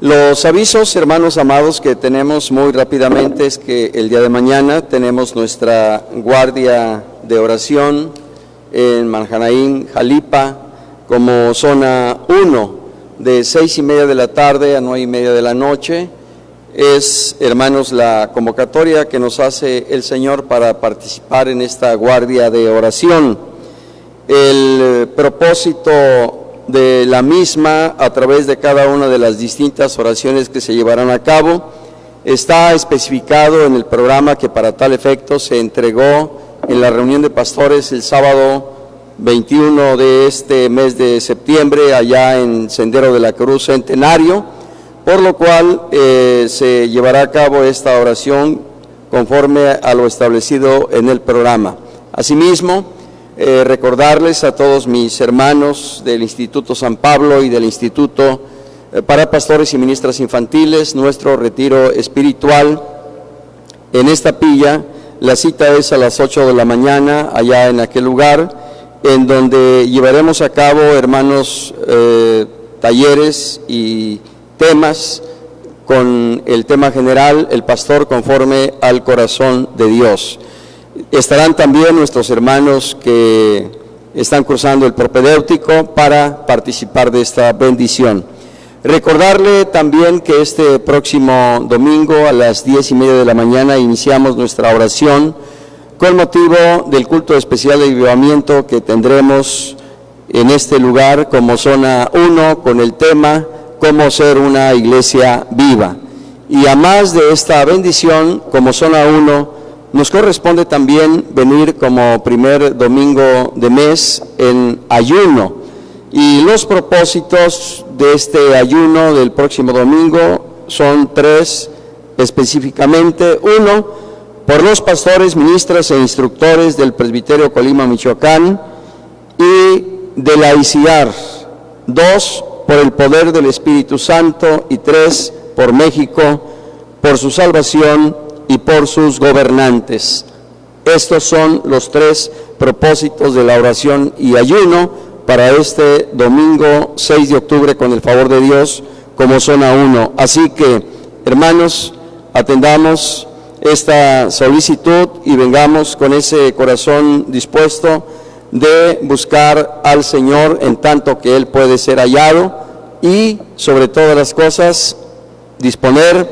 Los avisos, hermanos amados, que tenemos muy rápidamente es que el día de mañana tenemos nuestra guardia de oración en Manjanaín, Jalipa, como zona 1, de 6:30 de la tarde a 9:30 de la noche. Es, hermanos, la convocatoria que nos hace el Señor para participar en esta guardia de oración. El propósito de la misma, a través de cada una de las distintas oraciones que se llevarán a cabo, está especificado en el programa que para tal efecto se entregó en la reunión de pastores el sábado 21 de este mes de septiembre, allá en Sendero de la Cruz Centenario, por lo cual se llevará a cabo esta oración conforme a lo establecido en el programa. Asimismo, recordarles a todos mis hermanos del Instituto San Pablo y del Instituto para Pastores y Ministras Infantiles, nuestro retiro espiritual en esta pilla. La cita es a las 8 de la mañana, allá en aquel lugar, en donde llevaremos a cabo, hermanos, talleres y temas con el tema general, el pastor conforme al corazón de Dios. Estarán también nuestros hermanos que están cursando el propedéutico para participar de esta bendición. Recordarle también que este próximo domingo a las 10:30 de la mañana iniciamos nuestra oración con motivo del culto especial de avivamiento que tendremos en este lugar como zona 1 con el tema cómo ser una iglesia viva. Y a más de esta bendición, como zona 1, nos corresponde también venir como primer domingo de mes en ayuno. Y los propósitos de este ayuno del próximo domingo son 3 específicamente. 1, por los pastores, ministras e instructores del Presbiterio Colima, Michoacán y de la ICIAR. 2, por el poder del Espíritu Santo. Y 3, por México, por su salvación y por sus gobernantes. Estos son los 3 propósitos de la oración y ayuno para este domingo 6 de octubre con el favor de Dios como zona 1. Así que, hermanos, atendamos esta solicitud y vengamos con ese corazón dispuesto de buscar al Señor en tanto que Él puede ser hallado y, sobre todas las cosas, disponer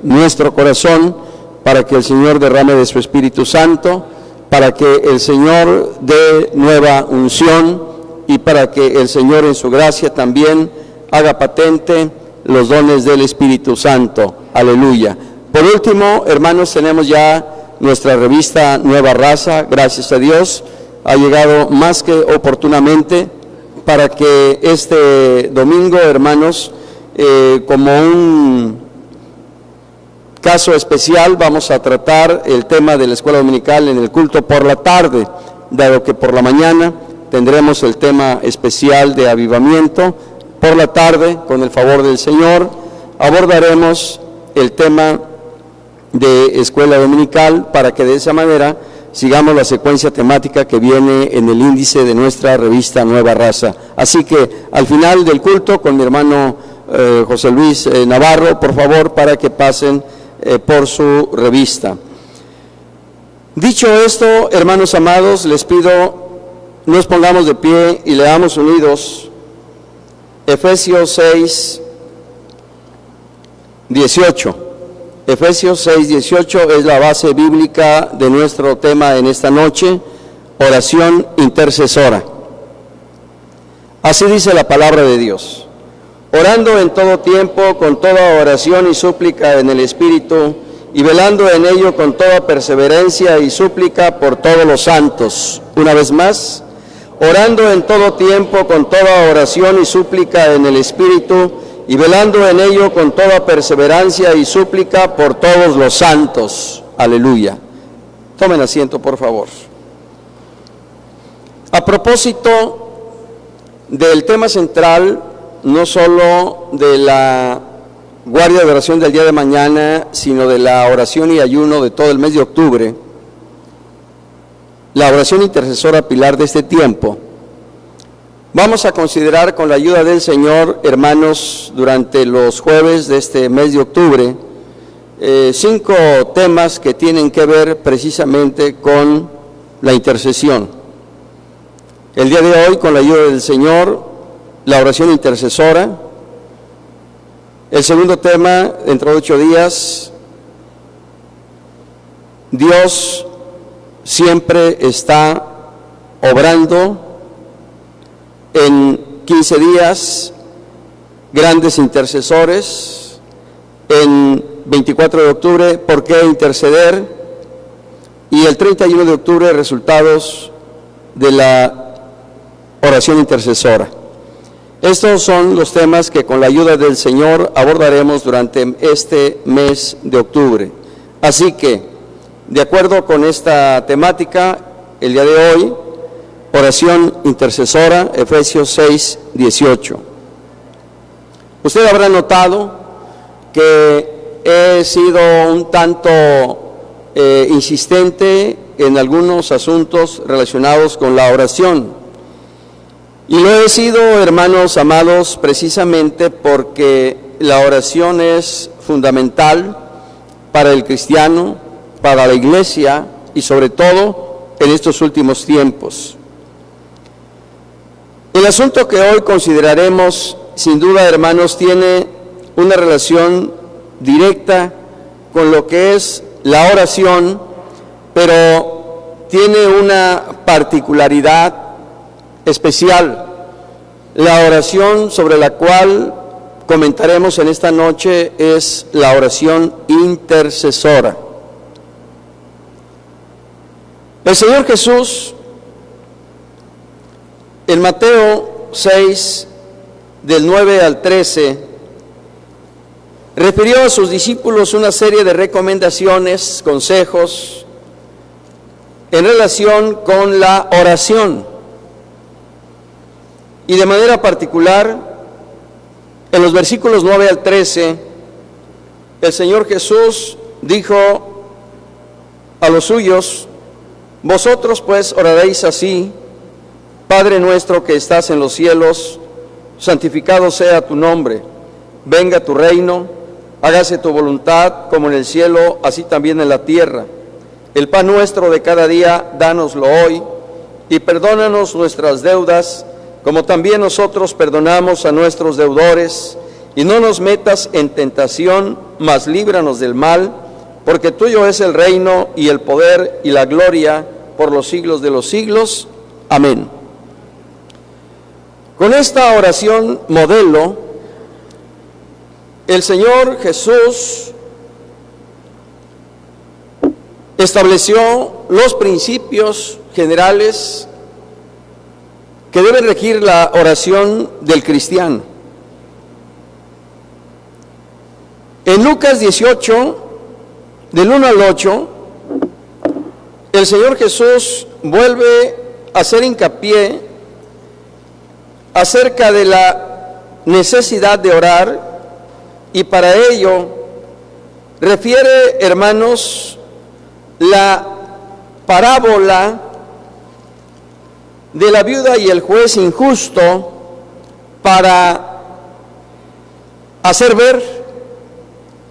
nuestro corazón para que el Señor derrame de su Espíritu Santo, para que el Señor dé nueva unción y para que el Señor en su gracia también haga patente los dones del Espíritu Santo. Aleluya. Por último, hermanos, tenemos ya nuestra revista Nueva Raza, gracias a Dios, ha llegado más que oportunamente para que este domingo, hermanos, como un caso especial, vamos a tratar el tema de la escuela dominical en el culto por la tarde, dado que por la mañana tendremos el tema especial de avivamiento. Por la tarde, con el favor del Señor, abordaremos el tema de escuela dominical para que de esa manera sigamos la secuencia temática que viene en el índice de nuestra revista Nueva Raza. Así que al final del culto, con mi hermano José Luis Navarro, por favor, para que pasen por su revista. Dicho esto, hermanos amados, les pido nos pongamos de pie y leamos unidos Efesios 6, 18. Efesios 6, 18 es la base bíblica de nuestro tema en esta noche, oración intercesora. Así dice la palabra de Dios: orando en todo tiempo, con toda oración y súplica en el Espíritu, y velando en ello con toda perseverancia y súplica por todos los santos. Una vez más, orando en todo tiempo, con toda oración y súplica en el Espíritu, y velando en ello con toda perseverancia y súplica por todos los santos. Aleluya. Tomen asiento, por favor. A propósito del tema central, no solo de la guardia de oración del día de mañana, sino de la oración y ayuno de todo el mes de octubre, la oración intercesora pilar de este tiempo, Vamos a considerar con la ayuda del Señor, hermanos, durante los jueves de este mes de octubre, 5 temas que tienen que ver precisamente con la intercesión. El día de hoy, con la ayuda del Señor, la oración intercesora. El segundo tema, dentro de 8 días, Dios siempre está obrando. En 15 días, grandes intercesores. En 24 de octubre, ¿por qué interceder? Y el 31 de octubre, resultados de la oración intercesora. Estos son los temas que con la ayuda del Señor abordaremos durante este mes de octubre. Así que, de acuerdo con esta temática, el día de hoy, oración intercesora, Efesios 6, 18. Usted habrá notado que he sido un tanto insistente en algunos asuntos relacionados con la oración. Y lo he sido, hermanos amados, precisamente porque la oración es fundamental para el cristiano, para la iglesia y sobre todo en estos últimos tiempos. El asunto que hoy consideraremos, sin duda, hermanos, tiene una relación directa con lo que es la oración, pero tiene una particularidad especial. La oración sobre la cual comentaremos en esta noche es la oración intercesora. El Señor Jesús, en Mateo 6, del 9 al 13, refirió a sus discípulos una serie de recomendaciones, consejos, en relación con la oración. Y de manera particular, en los versículos 9 al 13, el Señor Jesús dijo a los suyos: vosotros pues oraréis así: Padre nuestro que estás en los cielos, santificado sea tu nombre, venga tu reino, hágase tu voluntad como en el cielo, así también en la tierra. El pan nuestro de cada día, dánoslo hoy, y perdónanos nuestras deudas, como también nosotros perdonamos a nuestros deudores, y no nos metas en tentación, mas líbranos del mal, porque tuyo es el reino y el poder y la gloria por los siglos de los siglos. Amén. Con esta oración modelo, el Señor Jesús estableció los principios generales que deben regir la oración del cristiano. En Lucas 18, del 1 al 8, el Señor Jesús vuelve a hacer hincapié acerca de la necesidad de orar, y para ello refiere, hermanos, la parábola de la viuda y el juez injusto para hacer ver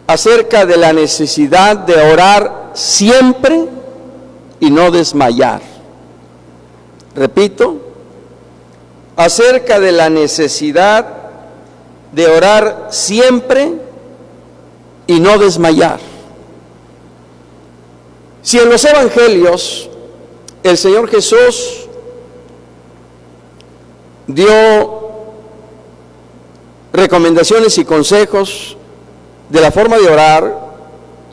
acerca de la necesidad de orar siempre y no desmayar. Repito, acerca de la necesidad de orar siempre y no desmayar. Si en los evangelios el Señor Jesús dio recomendaciones y consejos de la forma de orar,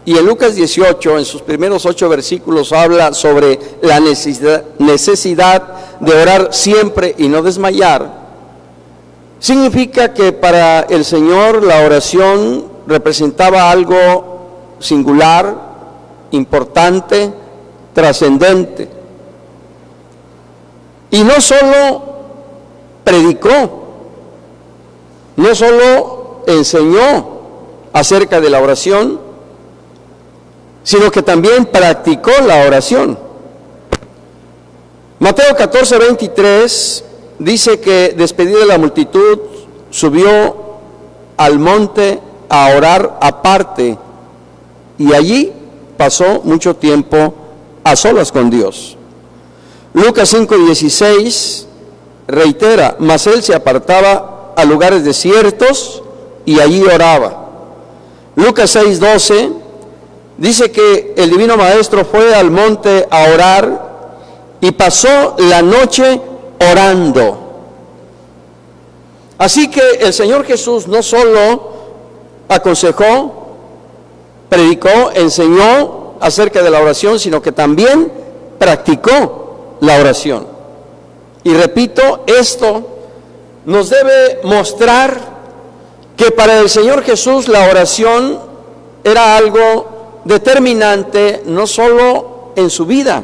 y en Lucas 18, en sus primeros 8 versículos, habla sobre la necesidad de orar siempre y no desmayar, significa que para el Señor la oración representaba algo singular, importante, trascendente. Y no solo predicó, no solo enseñó acerca de la oración, sino que también practicó la oración. Mateo 14, 23 dice que despedida de la multitud, subió al monte a orar aparte y allí pasó mucho tiempo a solas con Dios. Lucas 5:16 reitera, mas él se apartaba a lugares desiertos y allí oraba. Lucas 6:12 dice que el Divino Maestro fue al monte a orar y pasó la noche orando. Así que el Señor Jesús no solo aconsejó, predicó, enseñó acerca de la oración, sino que también practicó la oración. Y repito, esto nos debe mostrar que para el Señor Jesús la oración era algo determinante, no solo en su vida,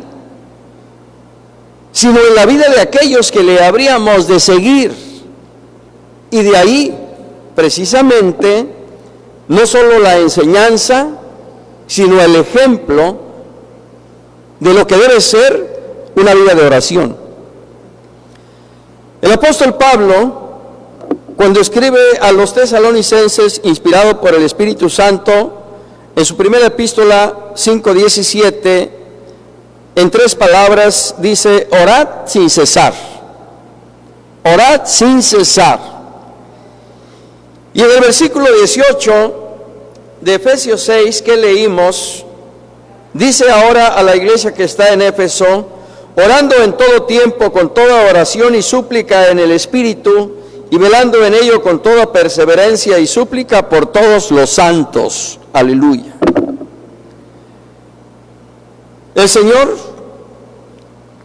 sino en la vida de aquellos que le habríamos de seguir. Y de ahí, precisamente, no solo la enseñanza, sino el ejemplo de lo que debe ser una vida de oración. El apóstol Pablo, cuando escribe a los tesalonicenses, inspirado por el Espíritu Santo, en su primera epístola 5:17, en 3 palabras dice: orad sin cesar. Orad sin cesar. Y en el versículo 18 de Efesios 6 que leímos, dice ahora a la iglesia que está en Éfeso: orando en todo tiempo con toda oración y súplica en el Espíritu, y velando en ello con toda perseverancia y súplica por todos los santos. Aleluya. El Señor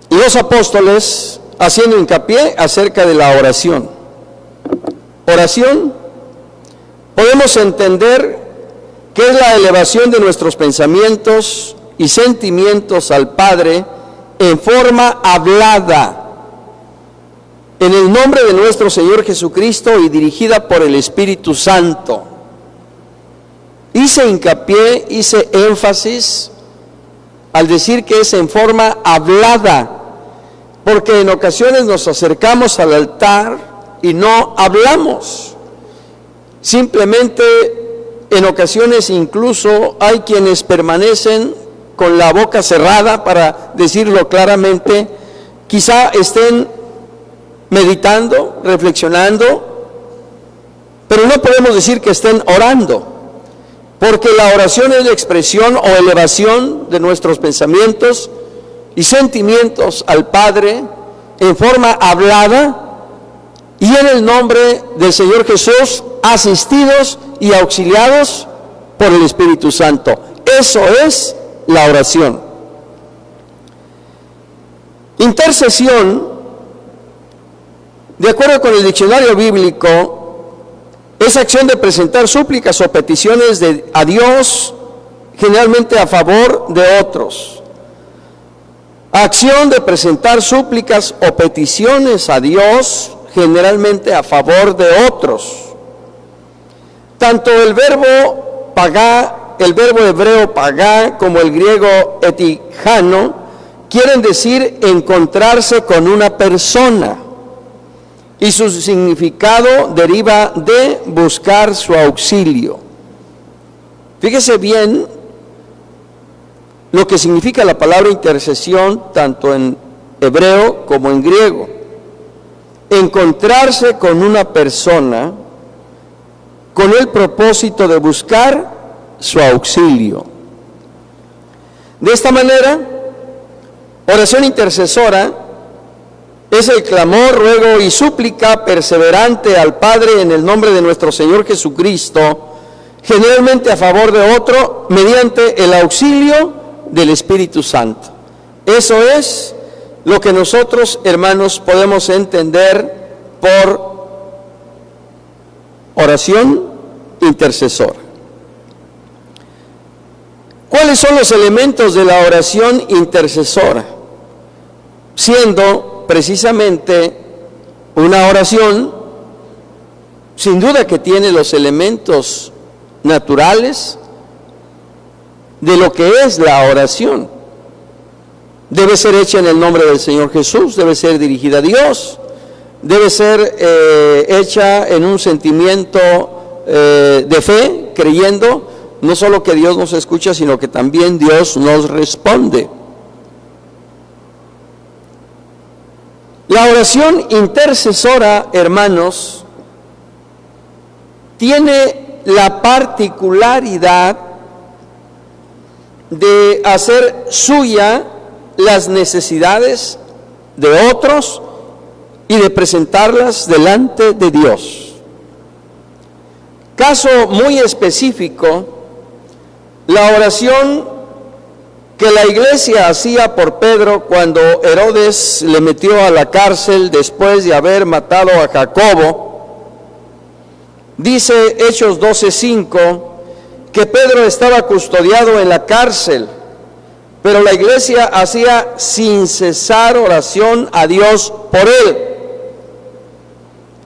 y los apóstoles haciendo hincapié acerca de la oración. Oración, podemos entender que es la elevación de nuestros pensamientos y sentimientos al Padre en forma hablada, en el nombre de nuestro Señor Jesucristo y dirigida por el Espíritu Santo. Hice hincapié, hice énfasis al decir que es en forma hablada, porque en ocasiones nos acercamos al altar y no hablamos. Simplemente en ocasiones incluso hay quienes permanecen con la boca cerrada, para decirlo claramente, quizá estén meditando, reflexionando, pero no podemos decir que estén orando, porque la oración es la expresión o elevación de nuestros pensamientos y sentimientos al Padre en forma hablada y en el nombre del Señor Jesús, asistidos y auxiliados por el Espíritu Santo. Eso es la oración. Intercesión, de acuerdo con el diccionario bíblico, es acción de presentar súplicas o peticiones a Dios, generalmente a favor de otros. Acción de presentar súplicas o peticiones a Dios, generalmente a favor de otros. Tanto el verbo pagá, el verbo hebreo pagá, como el griego etijano, quieren decir encontrarse con una persona, y su significado deriva de buscar su auxilio. Fíjese bien lo que significa la palabra intercesión, tanto en hebreo como en griego. Encontrarse con una persona con el propósito de buscar su auxilio. De esta manera, oración intercesora es el clamor, ruego y súplica perseverante al Padre en el nombre de nuestro Señor Jesucristo, generalmente a favor de otro, mediante el auxilio del Espíritu Santo. Eso es lo que nosotros, hermanos, podemos entender por oración intercesora. ¿Cuáles son los elementos de la oración intercesora? Siendo precisamente una oración, sin duda que tiene los elementos naturales de lo que es la oración. Debe ser hecha en el nombre del Señor Jesús, debe ser dirigida a Dios, debe ser hecha en un sentimiento de fe, creyendo no solo que Dios nos escucha, sino que también Dios nos responde. La oración intercesora, hermanos, tiene la particularidad de hacer suya las necesidades de otros y de presentarlas delante de Dios. Caso muy específico, la oración que la iglesia hacía por Pedro cuando Herodes le metió a la cárcel después de haber matado a Jacobo. Dice Hechos 12:5 que Pedro estaba custodiado en la cárcel, pero la iglesia hacía sin cesar oración a Dios por él.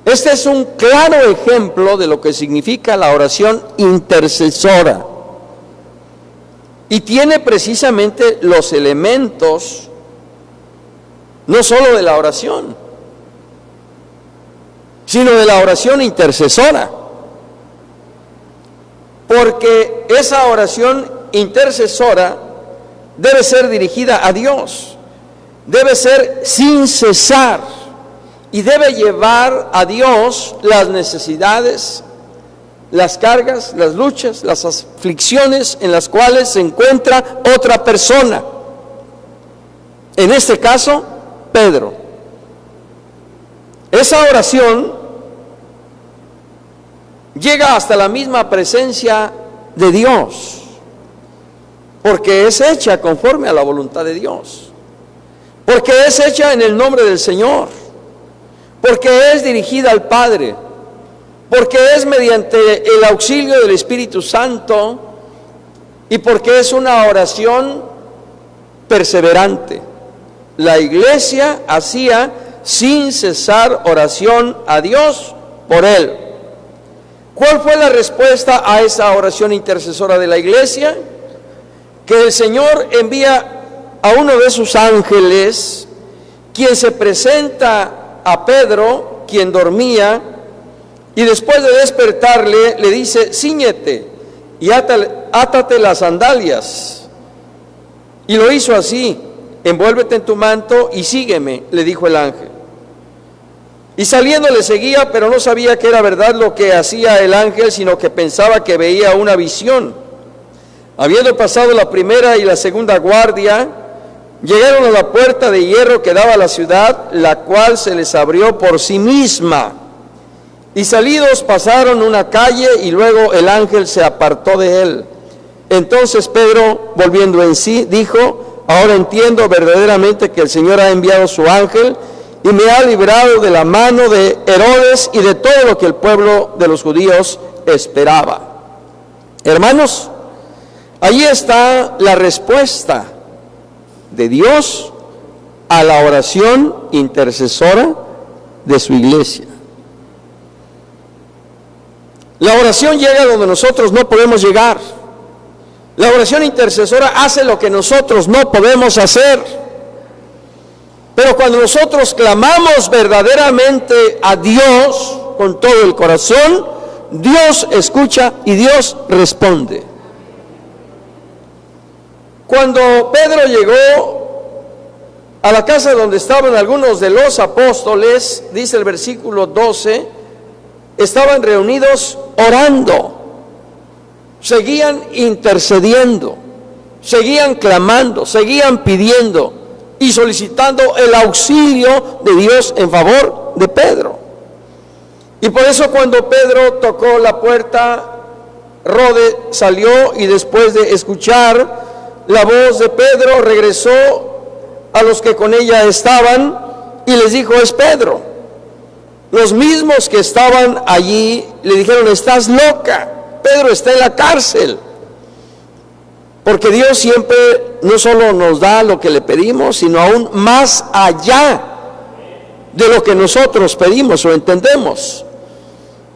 Este es un claro ejemplo de lo que significa la oración intercesora. Y tiene precisamente los elementos, no solo de la oración, sino de la oración intercesora. Porque esa oración intercesora debe ser dirigida a Dios, debe ser sin cesar y debe llevar a Dios las necesidades, las cargas, las luchas, las aflicciones en las cuales se encuentra otra persona. En este caso, Pedro. Esa oración llega hasta la misma presencia de Dios, porque es hecha conforme a la voluntad de Dios, porque es hecha en el nombre del Señor, porque es dirigida al Padre, porque es mediante el auxilio del Espíritu Santo y porque es una oración perseverante. La iglesia hacía sin cesar oración a Dios por él. ¿Cuál fue la respuesta a esa oración intercesora de la iglesia? Que el Señor envía a uno de sus ángeles, quien se presenta a Pedro, quien dormía, y después de despertarle, le dice: cíñete y átate las sandalias. Y lo hizo así: envuélvete en tu manto y sígueme, le dijo el ángel. Y saliendo le seguía, pero no sabía que era verdad lo que hacía el ángel, sino que pensaba que veía una visión. Habiendo pasado la primera y la segunda guardia, llegaron a la puerta de hierro que daba a la ciudad, la cual se les abrió por sí misma. Y salidos pasaron una calle y luego el ángel se apartó de él. Entonces Pedro, volviendo en sí, dijo: ahora entiendo verdaderamente que el Señor ha enviado su ángel y me ha librado de la mano de Herodes y de todo lo que el pueblo de los judíos esperaba. Hermanos, allí está la respuesta de Dios a la oración intercesora de su iglesia. La oración llega donde nosotros no podemos llegar. La oración intercesora hace lo que nosotros no podemos hacer. Pero cuando nosotros clamamos verdaderamente a Dios con todo el corazón, Dios escucha y Dios responde. Cuando Pedro llegó a la casa donde estaban algunos de los apóstoles, dice el versículo 12, estaban reunidos orando, seguían intercediendo, seguían clamando, seguían pidiendo y solicitando el auxilio de Dios en favor de Pedro. Y por eso cuando Pedro tocó la puerta, Rode salió y después de escuchar la voz de Pedro regresó a los que con ella estaban y les dijo: es Pedro. Los mismos que estaban allí le dijeron: estás loca, Pedro está en la cárcel. Porque Dios siempre no solo nos da lo que le pedimos, sino aún más allá de lo que nosotros pedimos o entendemos.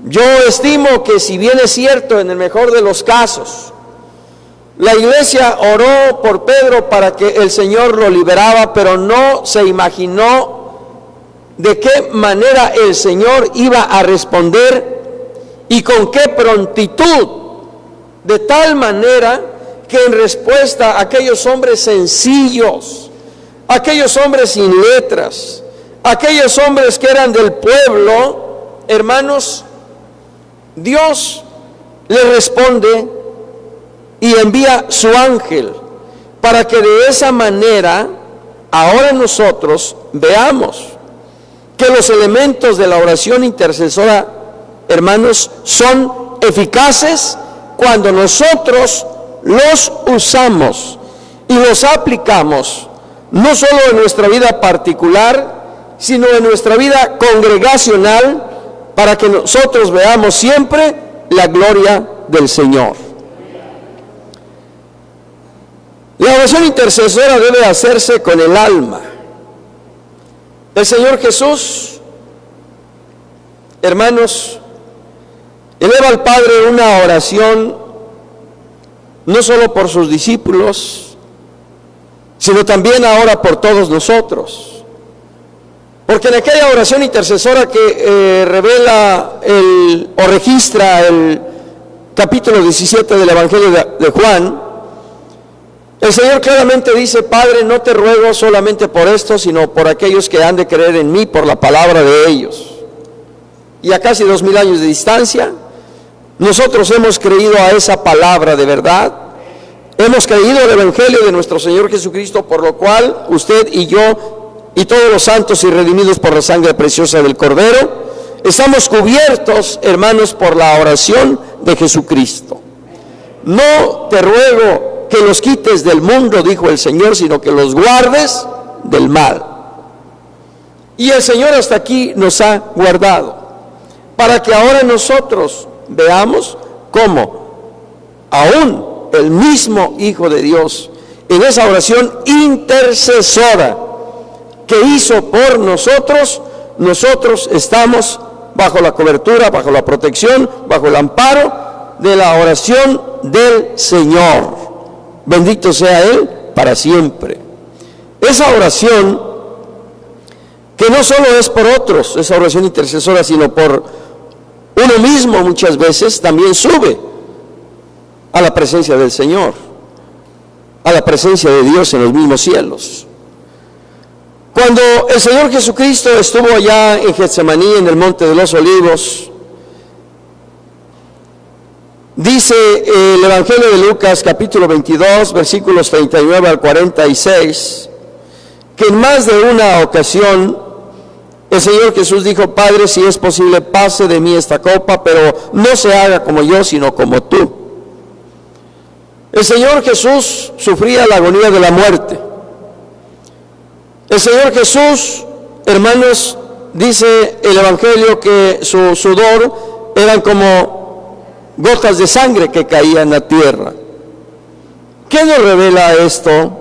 Yo estimo que, si bien es cierto, en el mejor de los casos, la iglesia oró por Pedro para que el Señor lo liberaba, pero no se imaginó de qué manera el Señor iba a responder y con qué prontitud, de tal manera que en respuesta a aquellos hombres sencillos, aquellos hombres sin letras, aquellos hombres que eran del pueblo, hermanos, Dios le responde y envía su ángel para que de esa manera ahora nosotros veamos que los elementos de la oración intercesora, hermanos, son eficaces cuando nosotros los usamos y los aplicamos no solo en nuestra vida particular, sino en nuestra vida congregacional, para que nosotros veamos siempre la gloria del Señor. La oración intercesora debe hacerse con el alma. El Señor Jesús, hermanos, eleva al Padre una oración no solo por sus discípulos, sino también ahora por todos nosotros. Porque en aquella oración intercesora que revela o registra el capítulo 17 del Evangelio de Juan, el Señor claramente dice: Padre, no te ruego solamente por esto, sino por aquellos que han de creer en mí por la palabra de ellos. Y a casi 2000 años de distancia, nosotros hemos creído a esa palabra de verdad, hemos creído el Evangelio de nuestro Señor Jesucristo, por lo cual usted y yo y todos los santos y redimidos por la sangre preciosa del Cordero, estamos cubiertos, hermanos, por la oración de Jesucristo. No te ruego que los quites del mundo, dijo el Señor, sino que los guardes del mal. Y el Señor hasta aquí nos ha guardado, para que ahora nosotros veamos cómo aún el mismo Hijo de Dios, en esa oración intercesora que hizo por nosotros, nosotros estamos bajo la cobertura, bajo la protección, bajo el amparo de la oración del Señor. Bendito sea Él para siempre. Esa oración, que no solo es por otros, esa oración intercesora, sino por uno mismo muchas veces, también sube a la presencia del Señor, a la presencia de Dios en los mismos cielos. Cuando el Señor Jesucristo estuvo allá en Getsemaní, en el Monte de los Olivos, dice el Evangelio de Lucas, capítulo 22, versículos 39 al 46, que en más de una ocasión el Señor Jesús dijo: Padre, si es posible, pase de mí esta copa, pero no se haga como yo, sino como tú. El Señor Jesús sufría la agonía de la muerte. El Señor Jesús, hermanos, dice el Evangelio que su sudor eran como gotas de sangre que caían en la tierra. ¿Qué nos revela esto?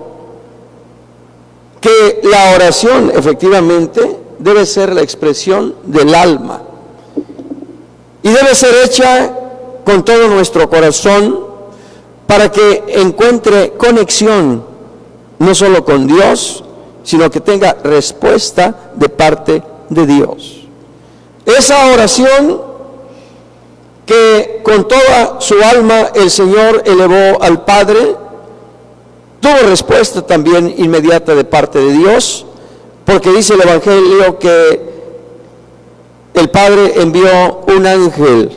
Que la oración efectivamente debe ser la expresión del alma y debe ser hecha con todo nuestro corazón, para que encuentre conexión no solo con Dios, sino que tenga respuesta de parte de Dios. Esa oración que con toda su alma el Señor elevó al Padre, tuvo respuesta también inmediata de parte de Dios, porque dice el Evangelio que el Padre envió un ángel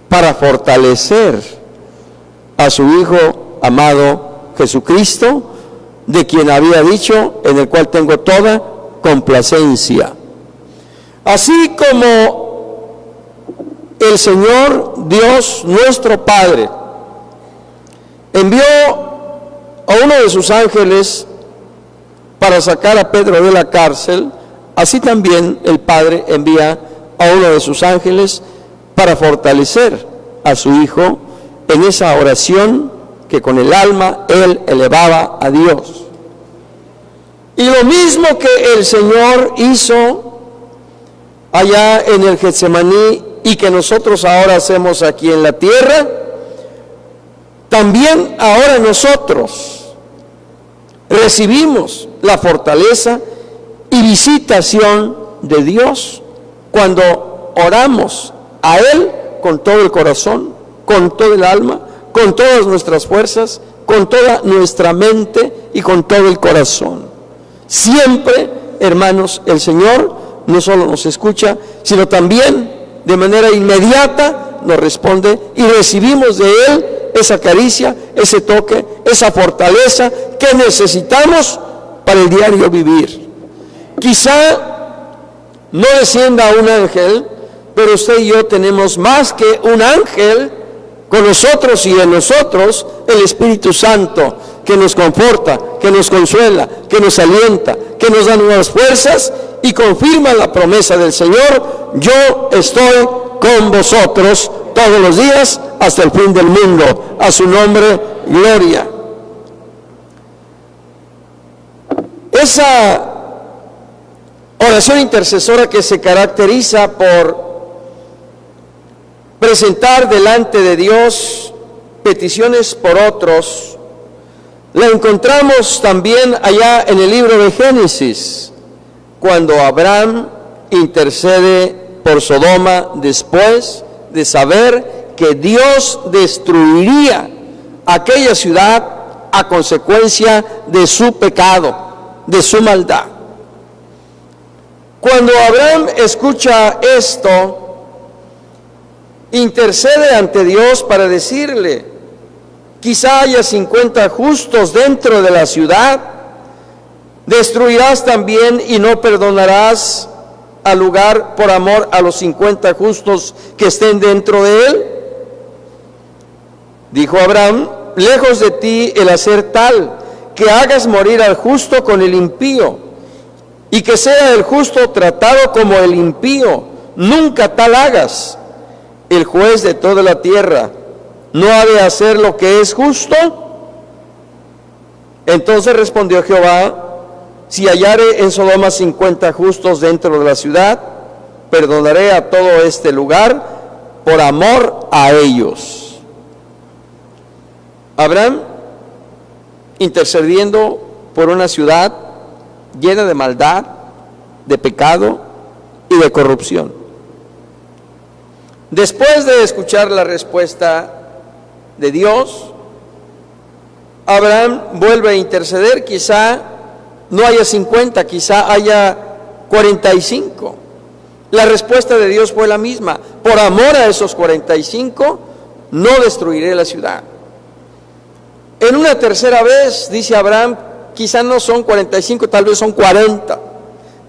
para fortalecer a su Hijo amado Jesucristo, de quien había dicho: en el cual tengo toda complacencia. Así como el Señor Dios, nuestro Padre, envió a uno de sus ángeles para sacar a Pedro de la cárcel, así también el Padre envía a uno de sus ángeles para fortalecer a su Hijo en esa oración que con el alma Él elevaba a Dios. Y lo mismo que el Señor hizo allá en el Getsemaní y que nosotros ahora hacemos aquí en la tierra, también ahora nosotros recibimos la fortaleza y visitación de Dios cuando oramos a Él con todo el corazón, con todo el alma, con todas nuestras fuerzas, con toda nuestra mente y con todo el corazón. Siempre, hermanos, el Señor no solo nos escucha, sino también de manera inmediata nos responde y recibimos de Él esa caricia, ese toque, esa fortaleza que necesitamos para el diario vivir. Quizá no descienda un ángel, pero usted y yo tenemos más que un ángel con nosotros y en nosotros, el Espíritu Santo, que nos conforta, que nos consuela, que nos alienta, que nos da nuevas fuerzas y confirma la promesa del Señor: yo estoy con vosotros todos los días hasta el fin del mundo. A su nombre, gloria. Esa oración intercesora que se caracteriza por presentar delante de Dios peticiones por otros, la encontramos también allá en el libro de Génesis, cuando Abraham intercede por Sodoma después de saber que Dios destruiría aquella ciudad a consecuencia de su pecado, de su maldad. Cuando Abraham escucha esto, intercede ante Dios para decirle: quizá haya 50 justos dentro de la ciudad, destruirás también y no perdonarás al lugar por amor a los 50 justos que estén dentro de él. Dijo Abraham: lejos de ti el hacer tal, que hagas morir al justo con el impío, y que sea el justo tratado como el impío, nunca tal hagas. El juez de toda la tierra no ha de hacer lo que es justo. Entonces respondió Jehová: si hallare en Sodoma 50 justos dentro de la ciudad, perdonaré a todo este lugar por amor a ellos. Abraham intercediendo por una ciudad llena de maldad, de pecado y de corrupción. Después de escuchar la respuesta de Dios, Abraham vuelve a interceder. Quizá no haya 50, quizá haya 45. La respuesta de Dios fue la misma: por amor a esos 45, no destruiré la ciudad. En una tercera vez, dice Abraham, quizá no son 45, tal vez son 40,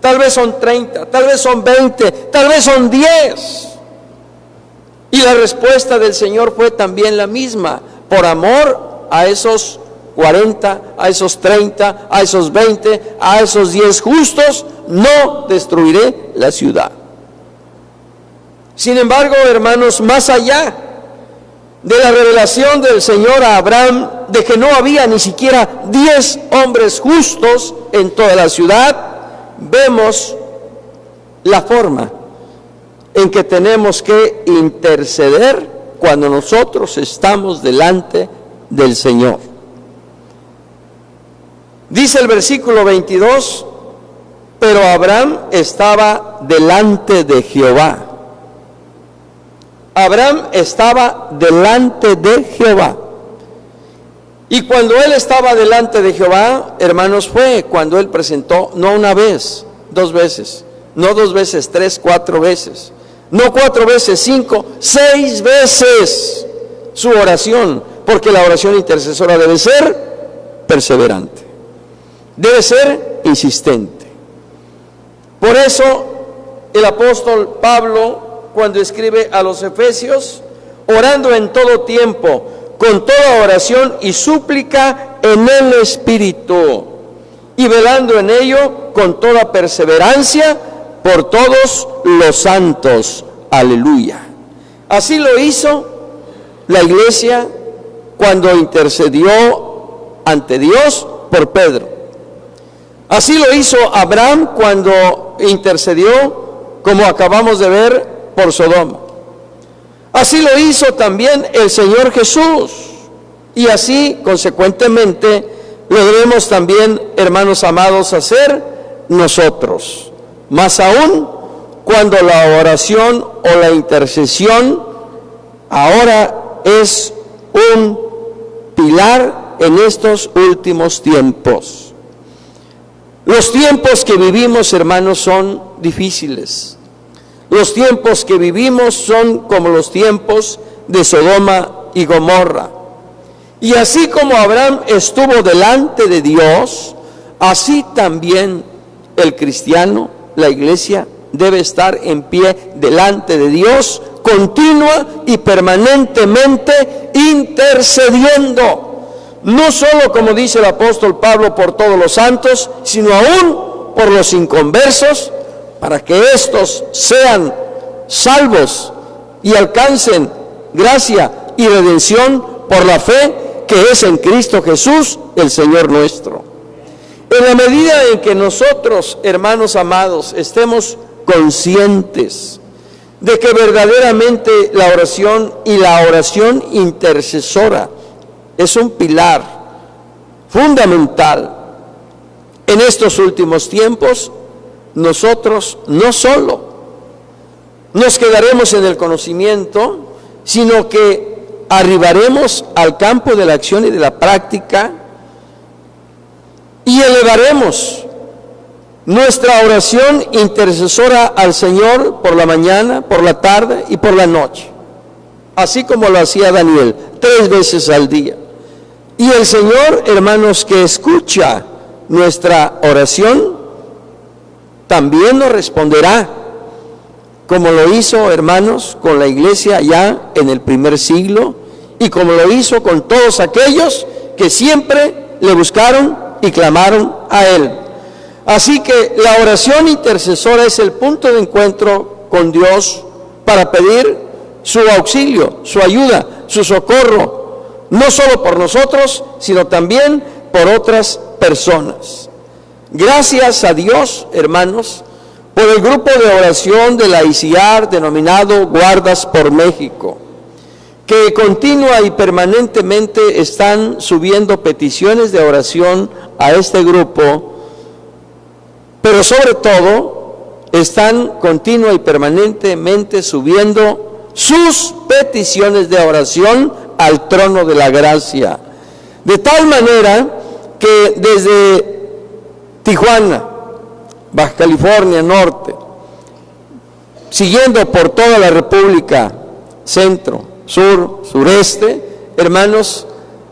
tal vez son 30, tal vez son 20, tal vez son 10. Y la respuesta del Señor fue también la misma: por amor a esos 40, a esos 30, a esos 20, a esos 10 justos, no destruiré la ciudad. Sin embargo, hermanos, más allá de la revelación del Señor a Abraham de que no había ni siquiera 10 hombres justos en toda la ciudad, vemos la forma en que tenemos que interceder cuando nosotros estamos delante del Señor. Dice el versículo 22: pero Abraham estaba delante de Jehová. Abraham estaba delante de Jehová. Y cuando él estaba delante de Jehová, hermanos, fue cuando él presentó, no una vez, 2 veces, no 2 veces, 3, 4 veces, no 4 veces, 5, 6 veces su oración, porque la oración intercesora debe ser perseverante, debe ser insistente. Por eso el apóstol Pablo, cuando escribe a los Efesios: orando en todo tiempo, con toda oración y súplica en el Espíritu, y velando en ello con toda perseverancia por todos los santos. Aleluya. Así lo hizo la iglesia cuando intercedió ante Dios por Pedro. Así lo hizo Abraham cuando intercedió, como acabamos de ver, por Sodoma. Así lo hizo también el Señor Jesús, y así consecuentemente lo debemos también, hermanos amados, hacer nosotros. Más aún cuando la oración o la intercesión ahora es un pilar en estos últimos tiempos. Los tiempos que vivimos, hermanos, son difíciles. Los tiempos que vivimos son como los tiempos de Sodoma y Gomorra. Y así como Abraham estuvo delante de Dios, así también el cristiano, la iglesia, debe estar en pie delante de Dios, continua y permanentemente intercediendo. No solo, como dice el apóstol Pablo, por todos los santos, sino aún por los inconversos, para que éstos sean salvos y alcancen gracia y redención por la fe que es en Cristo Jesús, el Señor nuestro. En la medida en que nosotros, hermanos amados, estemos conscientes de que verdaderamente la oración y la oración intercesora es un pilar fundamental en estos últimos tiempos, nosotros no solo nos quedaremos en el conocimiento, sino que arribaremos al campo de la acción y de la práctica y elevaremos nuestra oración intercesora al Señor por la mañana, por la tarde y por la noche, así como lo hacía Daniel, 3 veces al día. Y el Señor, hermanos, que escucha nuestra oración, también nos responderá, como lo hizo, hermanos, con la iglesia ya en el primer siglo, y como lo hizo con todos aquellos que siempre le buscaron y clamaron a Él. Así que la oración intercesora es el punto de encuentro con Dios para pedir su auxilio, su ayuda, su socorro, no solo por nosotros, sino también por otras personas. Gracias a Dios, hermanos, por el grupo de oración de la ICIAR denominado Guardas por México, que continua y permanentemente están subiendo peticiones de oración a este grupo, pero sobre todo están continua y permanentemente subiendo sus peticiones de oración al trono de la gracia. De tal manera que desde Tijuana, Baja California Norte, siguiendo por toda la República, centro, sur, sureste, hermanos,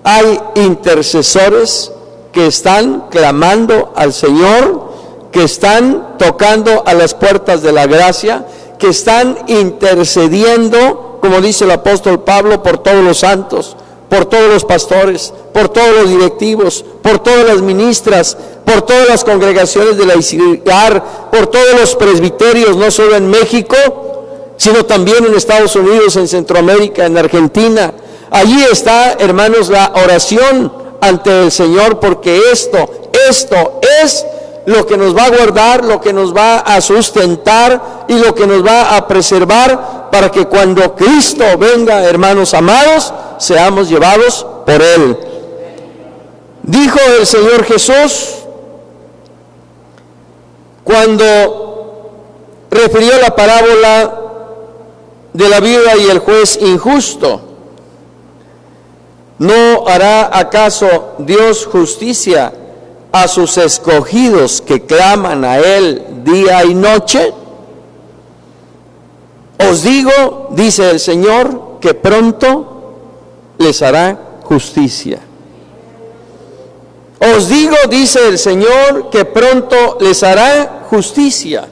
hay intercesores que están clamando al Señor, que están tocando a las puertas de la gracia, que están intercediendo, como dice el apóstol Pablo, por todos los santos, por todos los pastores, por todos los directivos, por todas las ministras, por todas las congregaciones de la ICIAR, por todos los presbiterios, no solo en México, sino también en Estados Unidos, en Centroamérica, en Argentina. Allí está, hermanos, la oración ante el Señor, porque esto es lo que nos va a guardar, lo que nos va a sustentar y lo que nos va a preservar para que cuando Cristo venga, hermanos amados, seamos llevados por Él. Dijo el Señor Jesús cuando refirió la parábola de la viuda y el juez injusto: ¿no hará acaso Dios justicia a sus escogidos que claman a Él día y noche? Os digo, dice el Señor, que pronto les hará justicia. Os digo, dice el Señor, que pronto les hará justicia.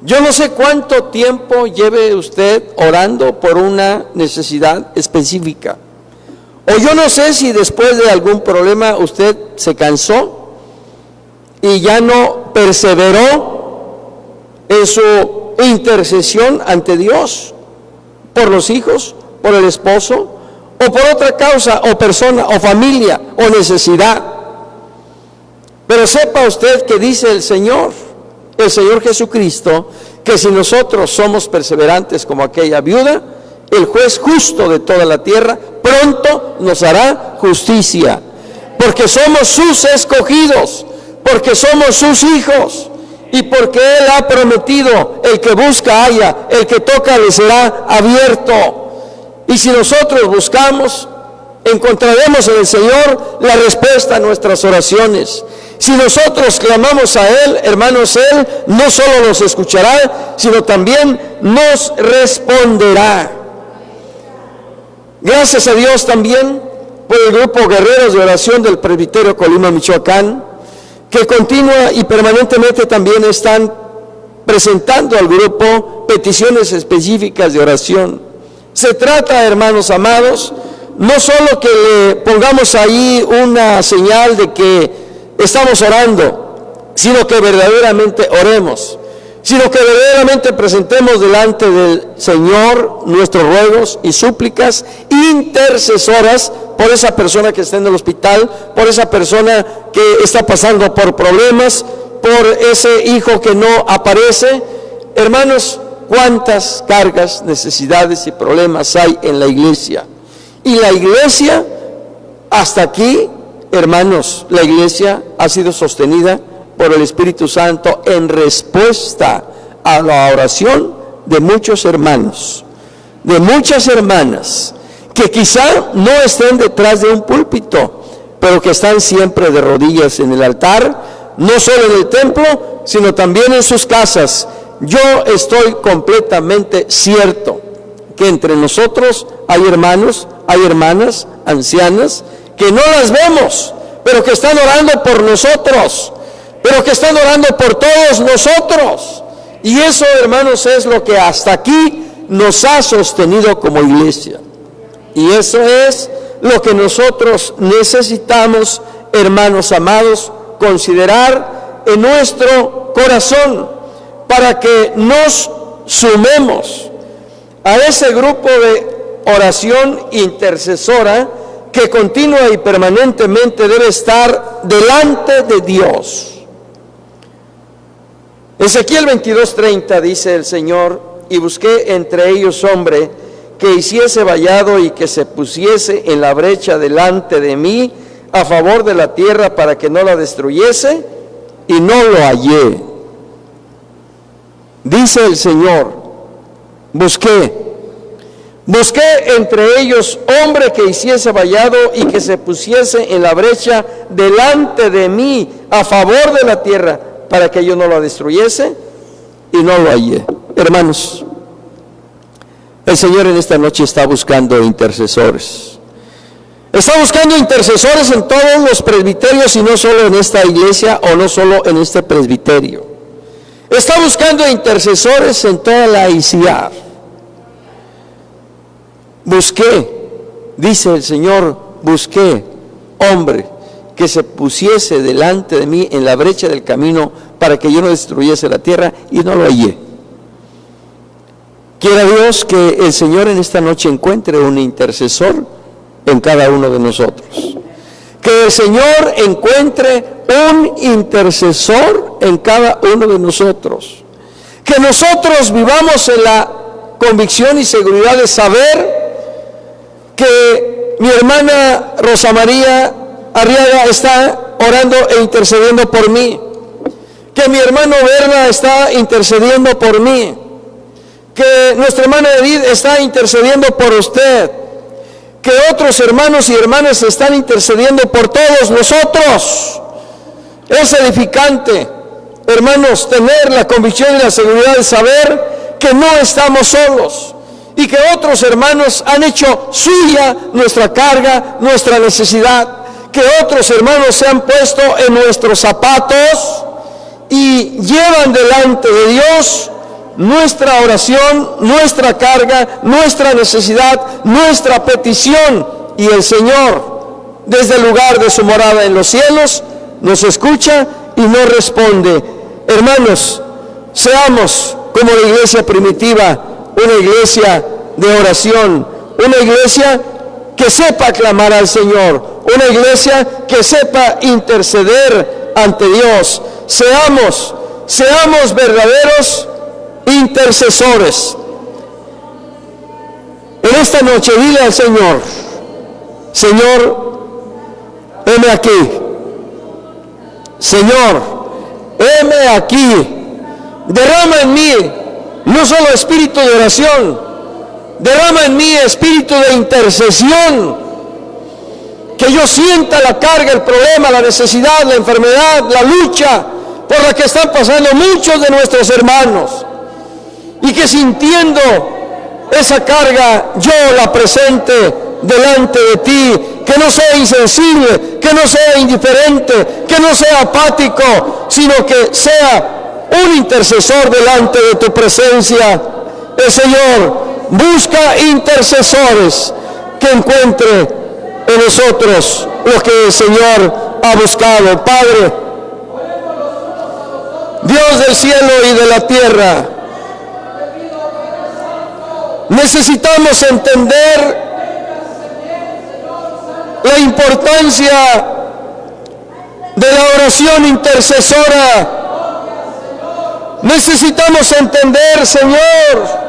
Yo no sé cuánto tiempo lleve usted orando por una necesidad específica. O yo no sé si después de algún problema usted se cansó y ya no perseveró en su intercesión ante Dios por los hijos, por el esposo, o por otra causa, o persona, o familia, o necesidad. Pero sepa usted que dice el Señor Jesucristo, que si nosotros somos perseverantes como aquella viuda, el juez justo de toda la tierra pronto nos hará justicia, porque somos sus escogidos, porque somos sus hijos, y porque Él ha prometido: el que busca halla, el que toca le será abierto. Y si nosotros buscamos, encontraremos en el Señor la respuesta a nuestras oraciones. Si nosotros clamamos a Él, hermanos, Él no solo nos escuchará, sino también nos responderá. Gracias a Dios también por el grupo Guerreros de Oración del Presbiterio Colima, Michoacán, que continua y permanentemente también están presentando al grupo peticiones específicas de oración. Se trata, hermanos amados, no solo que le pongamos ahí una señal de que estamos orando, sino que verdaderamente oremos, sino que verdaderamente presentemos delante del Señor nuestros ruegos y súplicas intercesoras por esa persona que está en el hospital, por esa persona que está pasando por problemas, por ese hijo que no aparece. Hermanos, cuántas cargas, necesidades y problemas hay en la iglesia. Y la iglesia, hasta aquí, hermanos, la iglesia ha sido sostenida por el Espíritu Santo en respuesta a la oración de muchos hermanos, de muchas hermanas, que quizá no estén detrás de un púlpito, pero que están siempre de rodillas en el altar, no solo en el templo, sino también en sus casas. Yo estoy completamente cierto que entre nosotros hay hermanos, hay hermanas, ancianas, que no las vemos, pero que están orando por nosotros, pero que están orando por todos nosotros. Y eso, hermanos, es lo que hasta aquí nos ha sostenido como iglesia. Y eso es lo que nosotros necesitamos, hermanos amados, considerar en nuestro corazón, para que nos sumemos a ese grupo de oración intercesora que continua y permanentemente debe estar delante de Dios. Ezequiel 22:30 dice el Señor: y busqué entre ellos hombre que hiciese vallado y que se pusiese en la brecha delante de mí a favor de la tierra para que no la destruyese, y no lo hallé. Dice el Señor: busqué entre ellos hombre que hiciese vallado y que se pusiese en la brecha delante de mí a favor de la tierra para que yo no la destruyese, y no lo hallé. Hermanos, el Señor en esta noche está buscando intercesores. Está buscando intercesores en todos los presbiterios, y no solo en esta iglesia o no solo en este presbiterio. Está buscando intercesores en toda la ICIAR. Busqué, dice el Señor, busqué hombre que se pusiese delante de mí en la brecha del camino para que yo no destruyese la tierra, y no lo hallé. Quiera Dios que el Señor en esta noche encuentre un intercesor en cada uno de nosotros. Que el Señor encuentre un intercesor en cada uno de nosotros. Que nosotros vivamos en la convicción y seguridad de saber que mi hermana Rosa María Arriaga está orando e intercediendo por mí, que mi hermano Berna está intercediendo por mí, que nuestra hermana Edith está intercediendo por usted, que otros hermanos y hermanas están intercediendo por todos nosotros. Es edificante, hermanos, tener la convicción y la seguridad de saber que no estamos solos, y que otros hermanos han hecho suya nuestra carga, nuestra necesidad, que otros hermanos se han puesto en nuestros zapatos y llevan delante de Dios nuestra oración, nuestra carga, nuestra necesidad, nuestra petición, y el Señor, desde el lugar de su morada en los cielos, nos escucha y nos responde. Hermanos, seamos como la iglesia primitiva, una iglesia de oración, una iglesia que sepa clamar al Señor, una iglesia que sepa interceder ante Dios. Seamos verdaderos intercesores. En esta noche dile al Señor: Señor, heme aquí. Señor, heme aquí. derrama en mí no solo espíritu de oración, derrama en mí espíritu de intercesión, que yo sienta la carga, el problema, la necesidad, la enfermedad, la lucha por la que están pasando muchos de nuestros hermanos, y que sintiendo esa carga yo la presente delante de ti, que no sea insensible, que no sea indiferente, que no sea apático, sino que sea un intercesor delante de tu presencia. El Señor busca intercesores que encuentre en nosotros lo que el Señor ha buscado. Padre, Dios del cielo y de la tierra, necesitamos entender la importancia de la oración intercesora. Necesitamos entender, Señor,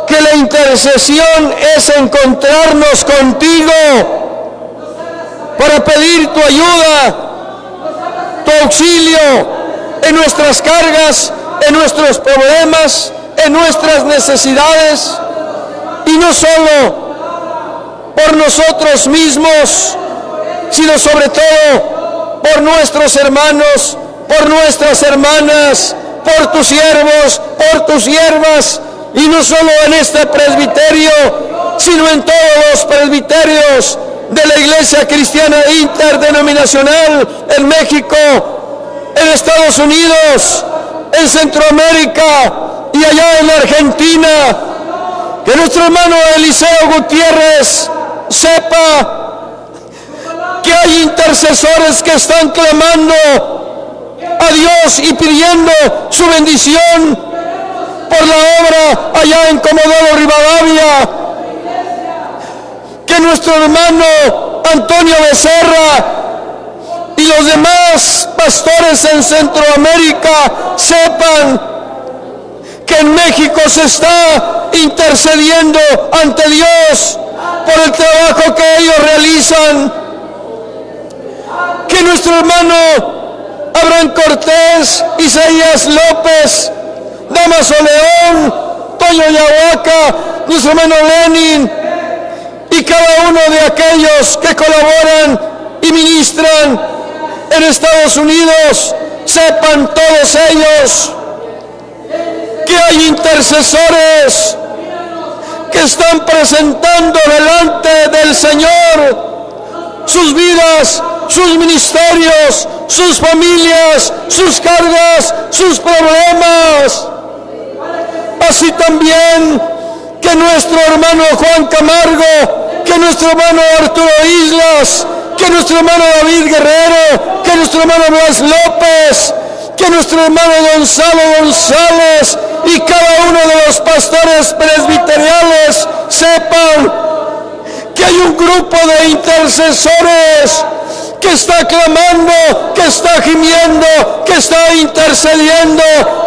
que la intercesión es encontrarnos contigo para pedir tu ayuda, tu auxilio en nuestras cargas, en nuestros problemas, en nuestras necesidades, y no solo por nosotros mismos, sino sobre todo por nuestros hermanos, por nuestras hermanas, por tus siervos, por tus siervas, y no solo en este presbiterio, sino en todos los presbiterios de la Iglesia Cristiana Interdenominacional en México, en Estados Unidos, en Centroamérica y allá en Argentina. Que nuestro hermano Eliseo Gutiérrez sepa que hay intercesores que están clamando a Dios y pidiendo su bendición por la obra allá en Comodoro Rivadavia. Que nuestro hermano Antonio Becerra y los demás pastores en Centroamérica sepan que en México se está intercediendo ante Dios por el trabajo que ellos realizan. Que nuestro hermano Abraham Cortés, Isaías López, Damaso León, Toño Yahuaca, nuestro hermano Lenin y cada uno de aquellos que colaboran y ministran en Estados Unidos, sepan todos ellos que hay intercesores que están presentando delante del Señor sus vidas, sus ministerios, sus familias, sus cargas, sus problemas. Así también que nuestro hermano Juan Camargo, que nuestro hermano Arturo Islas, que nuestro hermano David Guerrero, que nuestro hermano Blas López, que nuestro hermano Gonzalo González y cada uno de los pastores presbiteriales sepan que hay un grupo de intercesores que está clamando, que está gimiendo, que está intercediendo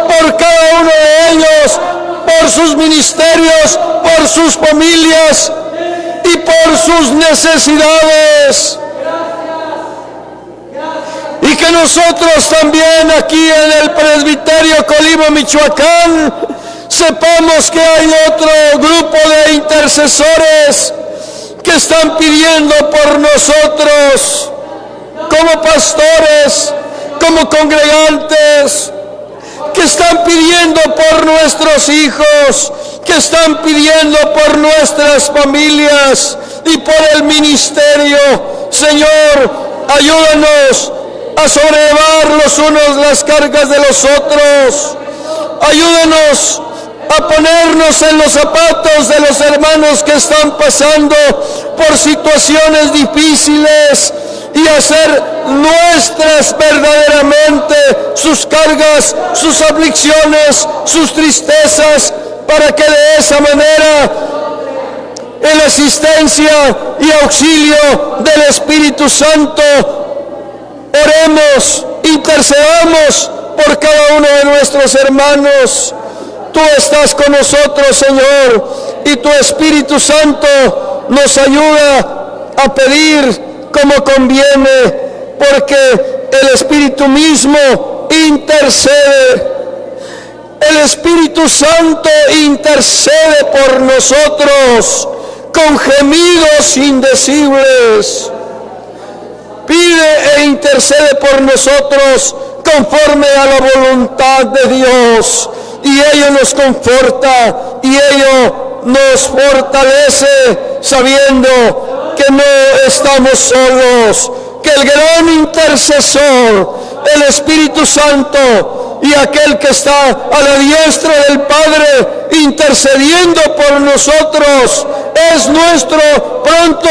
por cada uno de ellos, por sus ministerios, por sus familias y por sus necesidades. Y que nosotros también aquí en el presbiterio Colima, Michoacán, sepamos que hay otro grupo de intercesores que están pidiendo por nosotros, como pastores, como congregantes, que están pidiendo por nuestros hijos, que están pidiendo por nuestras familias y por el ministerio. Señor, ayúdanos a sobrellevar los unos las cargas de los otros. Ayúdanos a ponernos en los zapatos de los hermanos que están pasando por situaciones difíciles y hacer nuestras verdaderamente sus cargas, sus aflicciones, sus tristezas, para que de esa manera en la asistencia y auxilio del Espíritu Santo oremos, intercedamos por cada uno de nuestros hermanos. Tú estás con nosotros, Señor, y tu Espíritu Santo nos ayuda a pedir como conviene, porque el Espíritu mismo intercede el Espíritu Santo intercede por nosotros con gemidos indecibles. Pide e intercede por nosotros conforme a la voluntad de Dios, y ello nos conforta y ello nos fortalece, sabiendo que no estamos solos, que el gran intercesor, el Espíritu Santo, y aquel que está a la diestra del Padre intercediendo por nosotros, es nuestro pronto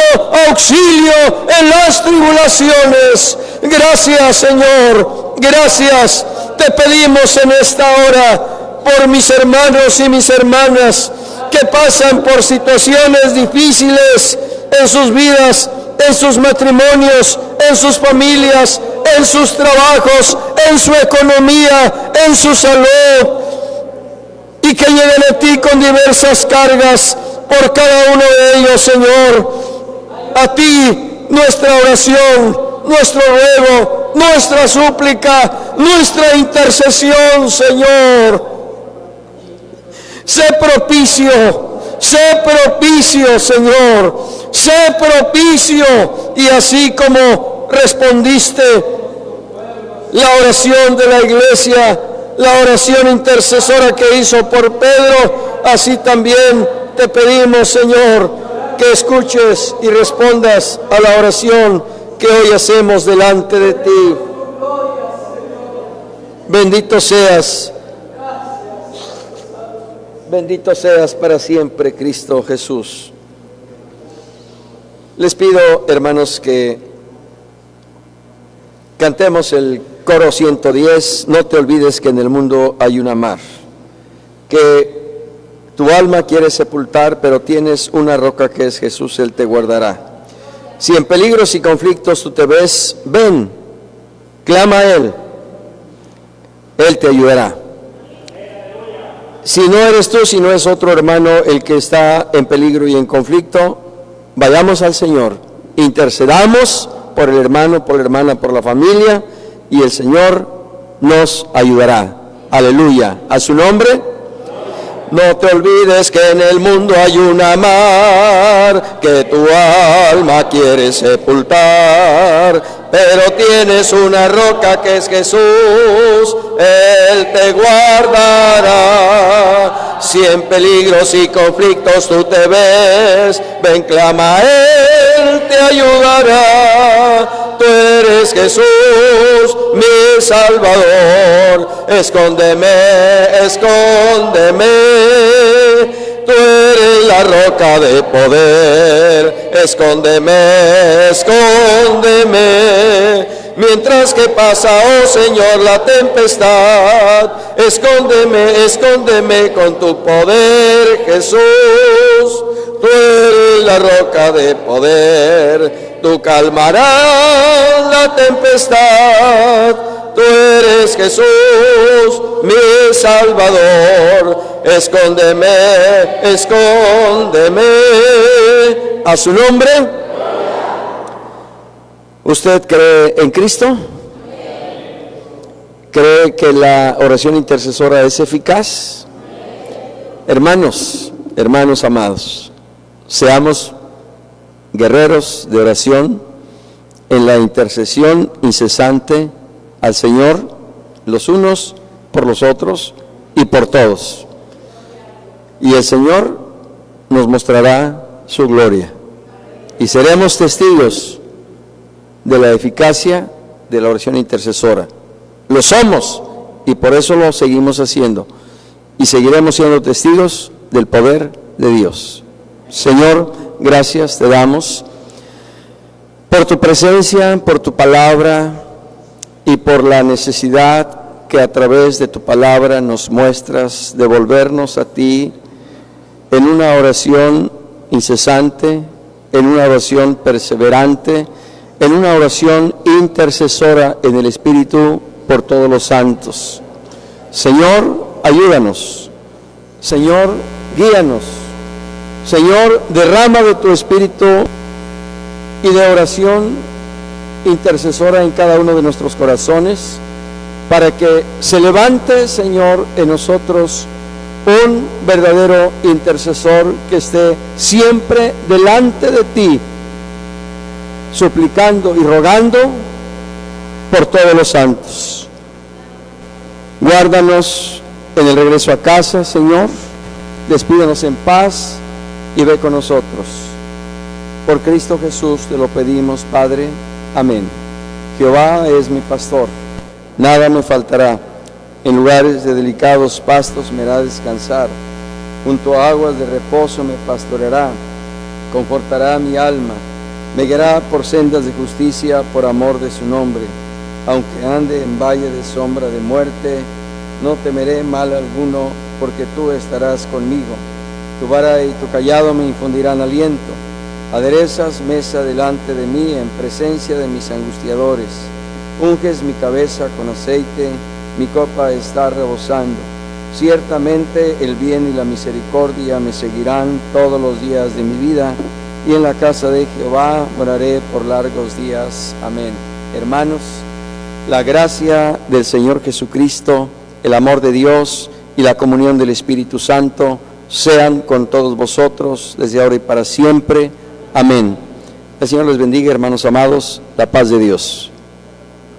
auxilio en las tribulaciones. Gracias, Señor, gracias. Te pedimos en esta hora por mis hermanos y mis hermanas que pasan por situaciones difíciles en sus vidas, en sus matrimonios, en sus familias, en sus trabajos, en su economía, en su salud, y que lleguen a ti con diversas cargas por cada uno de ellos, Señor. A ti nuestra oración, nuestro ruego, nuestra súplica, nuestra intercesión, Señor. Sé propicio, Señor, sé propicio. Y así como respondiste la oración de la iglesia, la oración intercesora que hizo por Pedro, así también te pedimos, Señor, que escuches y respondas a la oración que hoy hacemos delante de ti. Bendito seas para siempre, Cristo Jesús. Les pido, hermanos, que cantemos el coro 110, no te olvides que en el mundo hay una mar, que tu alma quiere sepultar, pero tienes una roca que es Jesús, Él te guardará. Si en peligros y conflictos tú te ves, ven, clama a Él, Él te ayudará. Si no eres tú, si no es otro hermano el que está en peligro y en conflicto, vayamos al Señor, intercedamos por el hermano, por la hermana, por la familia, y el Señor nos ayudará. Aleluya. A su nombre. No te olvides que en el mundo hay una mar que tu alma quiere sepultar, pero tienes una roca que es Jesús, Él te guardará. Si en peligros y conflictos tú te ves, ven, clama, Él te ayudará. Tú eres Jesús, mi Salvador, escóndeme, escóndeme. Tú eres la roca de poder, escóndeme, escóndeme. Mientras que pasa, oh Señor, la tempestad, escóndeme, escóndeme con tu poder, Jesús. Tú eres la roca de poder, tú calmarás la tempestad. Tú eres Jesús, mi Salvador, escóndeme, escóndeme. A su nombre. ¿Usted cree en Cristo? ¿Cree que la oración intercesora es eficaz? Hermanos, hermanos amados, seamos guerreros de oración en la intercesión incesante al Señor, los unos por los otros y por todos. Y el Señor nos mostrará su gloria y seremos testigos de la eficacia de la oración intercesora. Lo somos y por eso lo seguimos haciendo y seguiremos siendo testigos del poder de Dios. Señor, gracias te damos por tu presencia, por tu palabra y por la necesidad que a través de tu palabra nos muestras de volvernos a ti en una oración incesante, en una oración perseverante, en una oración intercesora en el Espíritu por todos los santos. Señor, ayúdanos. Señor, guíanos. Señor, derrama de tu Espíritu y de oración intercesora en cada uno de nuestros corazones, para que se levante, Señor, en nosotros un verdadero intercesor que esté siempre delante de ti, suplicando y rogando por todos los santos. Guárdanos en el regreso a casa, Señor, despídanos en paz y ve con nosotros. Por Cristo Jesús te lo pedimos, Padre. Amén. Jehová es mi pastor, nada me faltará. En lugares de delicados pastos me hará descansar, junto a aguas de reposo me pastoreará, confortará mi alma, me guiará por sendas de justicia por amor de su nombre. Aunque ande en valle de sombra de muerte, no temeré mal alguno, porque tú estarás conmigo. Tu vara y tu cayado me infundirán aliento. Aderezas mesa delante de mí en presencia de mis angustiadores. Unges mi cabeza con aceite, mi copa está rebosando. Ciertamente el bien y la misericordia me seguirán todos los días de mi vida, y en la casa de Jehová moraré por largos días. Amén. Hermanos, la gracia del Señor Jesucristo, el amor de Dios y la comunión del Espíritu Santo sean con todos vosotros desde ahora y para siempre. Amén. El Señor les bendiga, hermanos amados, la paz de Dios.